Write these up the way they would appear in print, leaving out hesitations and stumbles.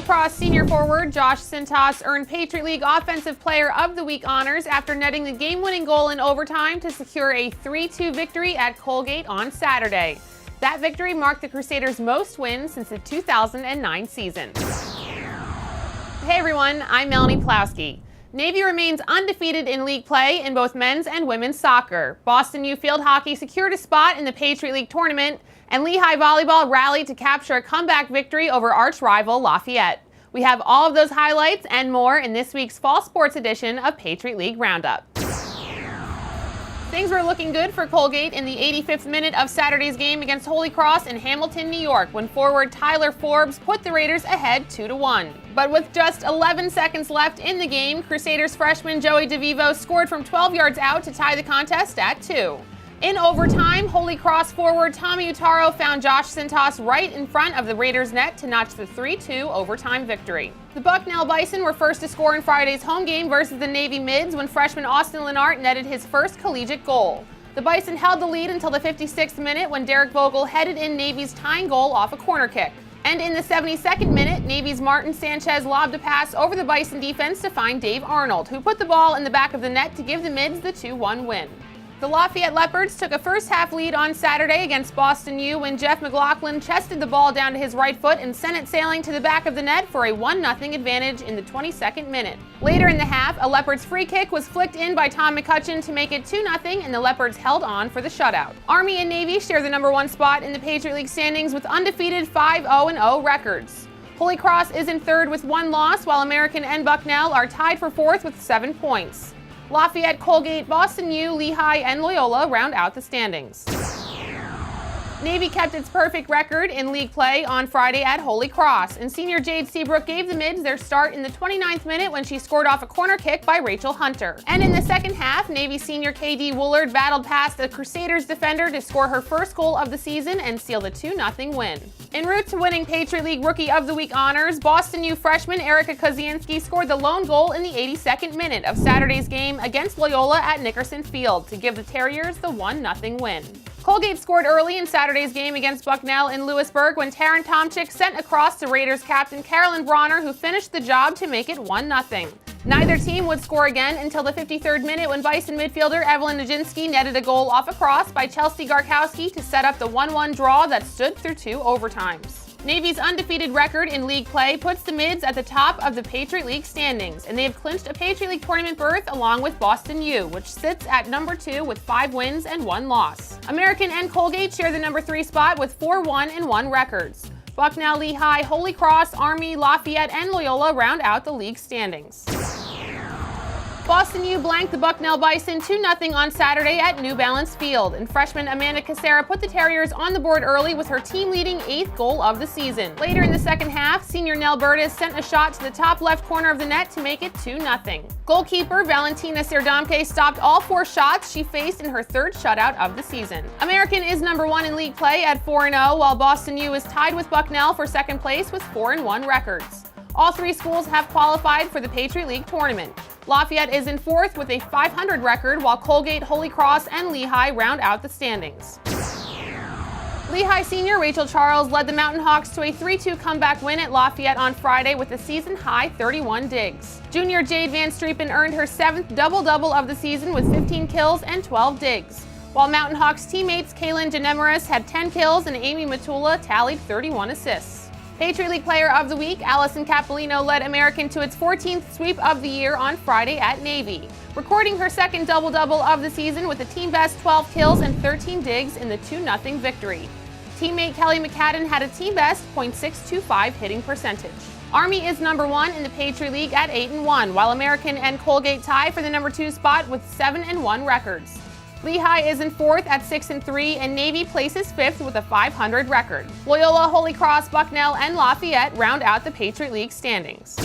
Cross senior forward Josh Cintas earned Patriot League Offensive Player of the Week honors after netting the game-winning goal in overtime to secure a 3-2 victory at Colgate on Saturday. That victory marked the Crusaders' most wins since the 2009 season. Hey everyone, I'm Melanie Plowski. Navy remains undefeated in league play in both men's and women's soccer. Boston U field hockey secured a spot in the Patriot League tournament, and Lehigh volleyball rallied to capture a comeback victory over arch rival Lafayette. We have all of those highlights and more in this week's fall sports edition of Patriot League Roundup. Things were looking good for Colgate in the 85th minute of Saturday's game against Holy Cross in Hamilton, New York, when forward Tyler Forbes put the Raiders ahead 2-1. But with just 11 seconds left in the game, Crusaders freshman Joey DeVivo scored from 12 yards out to tie the contest at 2. In overtime, Holy Cross forward Tommy Utaro found Josh Cintas right in front of the Raiders' net to notch the 3-2 overtime victory. The Bucknell Bison were first to score in Friday's home game versus the Navy Mids when freshman Austin Lennart netted his first collegiate goal. The Bison held the lead until the 56th minute when Derek Vogel headed in Navy's tying goal off a corner kick. And in the 72nd minute, Navy's Martin Sanchez lobbed a pass over the Bison defense to find Dave Arnold, who put the ball in the back of the net to give the Mids the 2-1 win. The Lafayette Leopards took a first-half lead on Saturday against Boston U when Jeff McLaughlin chested the ball down to his right foot and sent it sailing to the back of the net for a 1-0 advantage in the 22nd minute. Later in the half, a Leopards free kick was flicked in by Tom McCutcheon to make it 2-0, and the Leopards held on for the shutout. Army and Navy share the number 1 spot in the Patriot League standings with undefeated 5-0-0 records. Holy Cross is in third with 1 loss, while American and Bucknell are tied for fourth with 7 points. Lafayette, Colgate, Boston U, Lehigh, and Loyola round out the standings. Navy kept its perfect record in league play on Friday at Holy Cross, and senior Jade Seabrook gave the Mids their start in the 29th minute when she scored off a corner kick by Rachel Hunter. And in the second half, Navy senior KD Woolard battled past the Crusaders defender to score her first goal of the season and seal the 2-0 win. En route to winning Patriot League Rookie of the Week honors, Boston U freshman Erica Kozianski scored the lone goal in the 82nd minute of Saturday's game against Loyola at Nickerson Field to give the Terriers the 1-0 win. Colgate scored early in Saturday's game against Bucknell in Lewisburg when Taryn Tomczyk sent across to Raiders captain Carolyn Bronner, who finished the job to make it 1-0. Neither team would score again until the 53rd minute when Bison midfielder Evelyn Nijinsky netted a goal off a cross by Chelsea Garkowski to set up the 1-1 draw that stood through 2 overtimes. Navy's undefeated record in league play puts the Mids at the top of the Patriot League standings, and they have clinched a Patriot League tournament berth along with Boston U, which sits at number 2 with 5 wins and 1 loss. American and Colgate share the number 3 spot with 4-1-1 records. Bucknell, Lehigh, Holy Cross, Army, Lafayette, and Loyola round out the league standings. Boston U blanked the Bucknell Bison 2-0 on Saturday at New Balance Field, and freshman Amanda Casera put the Terriers on the board early with her team-leading 8th goal of the season. Later in the second half, senior Nell Burtis sent a shot to the top left corner of the net to make it 2-0. Goalkeeper Valentina Serdomke stopped all 4 shots she faced in her 3rd shutout of the season. American is number 1 in league play at 4-0, while Boston U is tied with Bucknell for 2nd place with 4-1 records. All 3 schools have qualified for the Patriot League tournament. Lafayette is in 4th with a 500 record, while Colgate, Holy Cross, and Lehigh round out the standings. Lehigh senior Rachel Charles led the Mountain Hawks to a 3-2 comeback win at Lafayette on Friday with a season-high 31 digs. Junior Jade Van Streepen earned her 7th double-double of the season with 15 kills and 12 digs, while Mountain Hawks teammates Kaylin Janemaris had 10 kills and Amy Matula tallied 31 assists. Patriot League Player of the Week, Allison Capolino led American to its 14th sweep of the year on Friday at Navy, recording her 2nd double-double of the season with a team-best 12 kills and 13 digs in the 2-0 victory. Teammate Kelly McCadden had a team-best .625 hitting percentage. Army is number 1 in the Patriot League at 8-1, while American and Colgate tie for the number 2 spot with 7-1 records. Lehigh is in 4th at 6-3, and Navy places 5th with a 500 record. Loyola, Holy Cross, Bucknell, and Lafayette round out the Patriot League standings.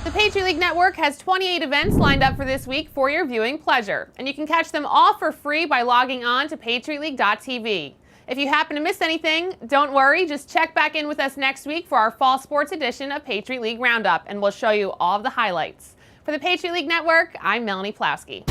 The Patriot League Network has 28 events lined up for this week for your viewing pleasure, and you can catch them all for free by logging on to patriotleague.tv. If you happen to miss anything, don't worry, just check back in with us next week for our fall sports edition of Patriot League Roundup, and we'll show you all of the highlights. For the Patriot League Network, I'm Melanie Plowski.